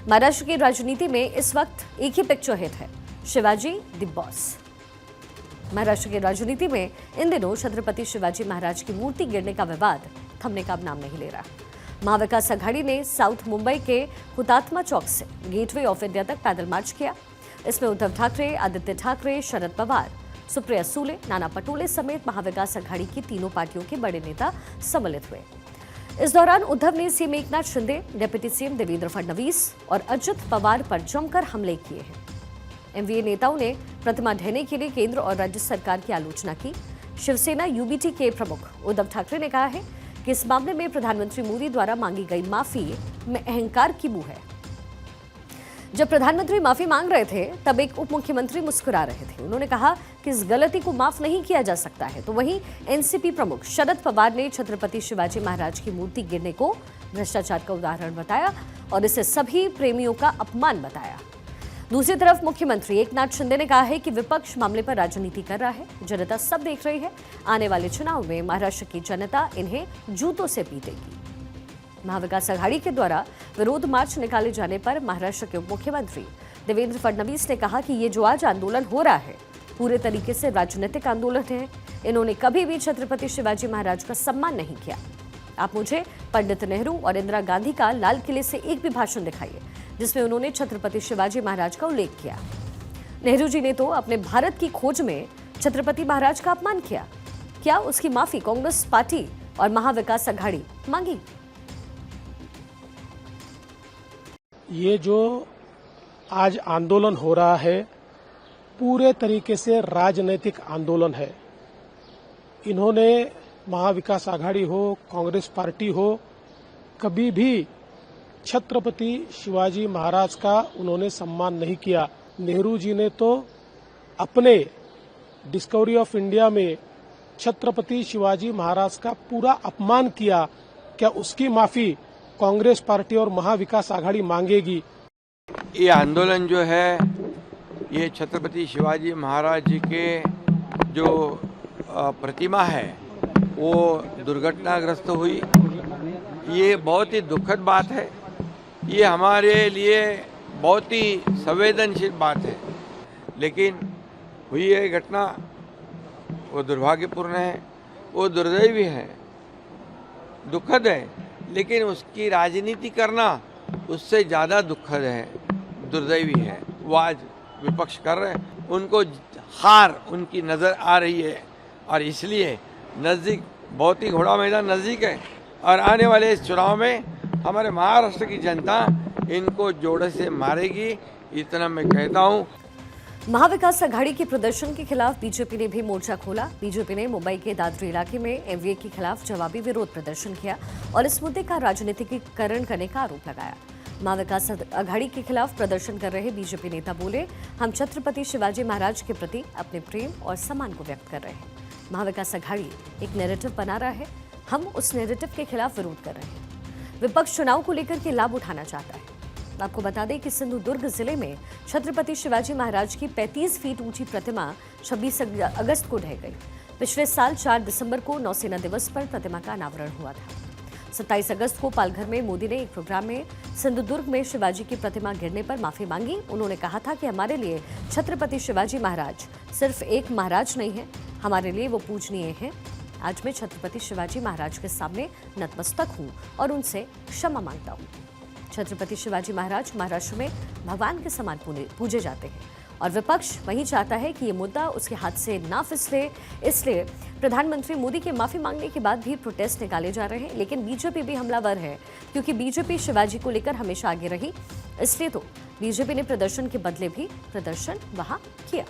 महाराष्ट्र की राजनीति में इस वक्त एक ही पिक्चर हिट है, शिवाजी द बॉस। महाराष्ट्र की राजनीति में इन दिनों छत्रपति शिवाजी महाराज की मूर्ति गिरने का विवाद थमने का नाम नहीं ले रहा। महाविकास आघाड़ी ने साउथ मुंबई के हुतात्मा चौक से गेटवे ऑफ इंडिया तक पैदल मार्च किया। इसमें उद्धव ठाकरे, आदित्य ठाकरे, शरद पवार, सुप्रिया सुले, नाना पटोले समेत महाविकास आघाड़ी की तीनों पार्टियों के बड़े नेता सम्मिलित हुए। इस दौरान उद्धव ने CM Eknath Shinde, deputy CM Devendra Fadnavis और अजित पवार पर जमकर हमले किए हैं। एमवीए नेताओं ने प्रतिमा ढहने के लिए केंद्र और राज्य सरकार की आलोचना की। शिवसेना यूबीटी के प्रमुख उद्धव ठाकरे ने कहा है कि इस मामले में प्रधानमंत्री मोदी द्वारा मांगी गई माफी में अहंकार की बू है। जब प्रधानमंत्री माफी मांग रहे थे तब एक उप मुख्यमंत्री मुस्कुरा रहे थे। उन्होंने कहा कि इस गलती को माफ नहीं किया जा सकता है। तो वहीं एनसीपी प्रमुख शरद पवार ने छत्रपति शिवाजी महाराज की मूर्ति गिरने को भ्रष्टाचार का उदाहरण बताया और इसे सभी प्रेमियों का अपमान बताया। दूसरी तरफ मुख्यमंत्री एकनाथ शिंदे ने कहा है कि विपक्ष मामले पर राजनीति कर रहा है। जनता सब देख रही है। आने वाले चुनाव में महाराष्ट्र की जनता इन्हें जूतों से पीटेगी। महाविकास आघाड़ी के द्वारा विरोध मार्च निकाले जाने पर महाराष्ट्र के उप मुख्यमंत्री देवेंद्र फडणवीस ने कहा कि ये जो आज आंदोलन हो रहा है पूरे तरीके से राजनीतिक आंदोलन है। इन्होंने कभी भी छत्रपति शिवाजी महाराज का सम्मान नहीं किया। आप मुझे पंडित नेहरू और इंदिरा गांधी का लाल किले से एक भी भाषण दिखाइए जिसमें उन्होंने छत्रपति शिवाजी महाराज का उल्लेख किया। नेहरू जी ने तो अपने भारत की खोज में छत्रपति महाराज का अपमान किया। क्या उसकी माफी कांग्रेस पार्टी और महाविकास आघाड़ी मांगी? ये जो आज आंदोलन हो रहा है पूरे तरीके से राजनीतिक आंदोलन है। इन्होंने महाविकास आघाड़ी हो, कांग्रेस पार्टी हो, कभी भी छत्रपति शिवाजी महाराज का उन्होंने सम्मान नहीं किया। नेहरू जी ने तो अपने डिस्कवरी ऑफ इंडिया में छत्रपति शिवाजी महाराज का पूरा अपमान किया। क्या उसकी माफी कांग्रेस पार्टी और महाविकास आघाड़ी मांगेगी? ये आंदोलन जो है ये छत्रपति शिवाजी महाराज जी के जो प्रतिमा है वो दुर्घटनाग्रस्त हुई। ये बहुत ही दुखद बात है। ये हमारे लिए बहुत ही संवेदनशील बात है। लेकिन हुई ये घटना वो दुर्भाग्यपूर्ण है, वो दुर्दैवी है, दुखद है। लेकिन उसकी राजनीति करना उससे ज़्यादा दुखद है, दुर्दैवी है। वो आज विपक्ष कर रहे हैं, उनको हार उनकी नज़र आ रही है और इसलिए नज़दीक बहुत ही घोड़ा मैदान नज़दीक है और आने वाले इस चुनाव में हमारे महाराष्ट्र की जनता इनको जोड़े से मारेगी, इतना मैं कहता हूँ। महाविकास आघाड़ी के प्रदर्शन के खिलाफ बीजेपी ने भी मोर्चा खोला। बीजेपी ने मुंबई के दादरी इलाके में एमवीए के खिलाफ जवाबी विरोध प्रदर्शन किया और इस मुद्दे का राजनीतिकीकरण करने का आरोप लगाया। महाविकास आघाड़ी के खिलाफ प्रदर्शन कर रहे बीजेपी नेता बोले, हम छत्रपति शिवाजी महाराज के प्रति अपने प्रेम और सम्मान को व्यक्त कर रहे हैं। महाविकास आघाड़ी एक नैरेटिव बना रहा है, हम उस नैरेटिव के खिलाफ विरोध कर रहे हैं। विपक्ष चुनाव को लेकर के लाभ उठाना चाहता है। आपको बता दें कि सिंधुदुर्ग जिले में छत्रपति शिवाजी महाराज की 35 फीट ऊंची प्रतिमा 26 अगस्त को ढह गई। पिछले साल 4 दिसंबर को नौसेना दिवस पर प्रतिमा का अनावरण हुआ था। 27 अगस्त को पालघर में मोदी ने एक प्रोग्राम में सिंधुदुर्ग में शिवाजी की प्रतिमा गिरने पर माफी मांगी। उन्होंने कहा था कि हमारे लिए छत्रपति शिवाजी महाराज सिर्फ एक महाराज नहीं है, हमारे लिए वो पूजनीय हैं। आज मैं छत्रपति शिवाजी महाराज के सामने नतमस्तक हूँ और उनसे क्षमा मांगता हूँ। छत्रपति शिवाजी महाराज महाराष्ट्र में भगवान के समान पूजे जाते हैं और विपक्ष वही चाहता है कि ये मुद्दा उसके हाथ से ना फिसले। इसलिए प्रधानमंत्री मोदी के माफी मांगने के बाद भी प्रोटेस्ट निकाले जा रहे हैं। लेकिन बीजेपी भी हमलावर है क्योंकि बीजेपी शिवाजी को लेकर हमेशा आगे रही। इसलिए तो बीजेपी ने प्रदर्शन के बदले भी प्रदर्शन वहां किया।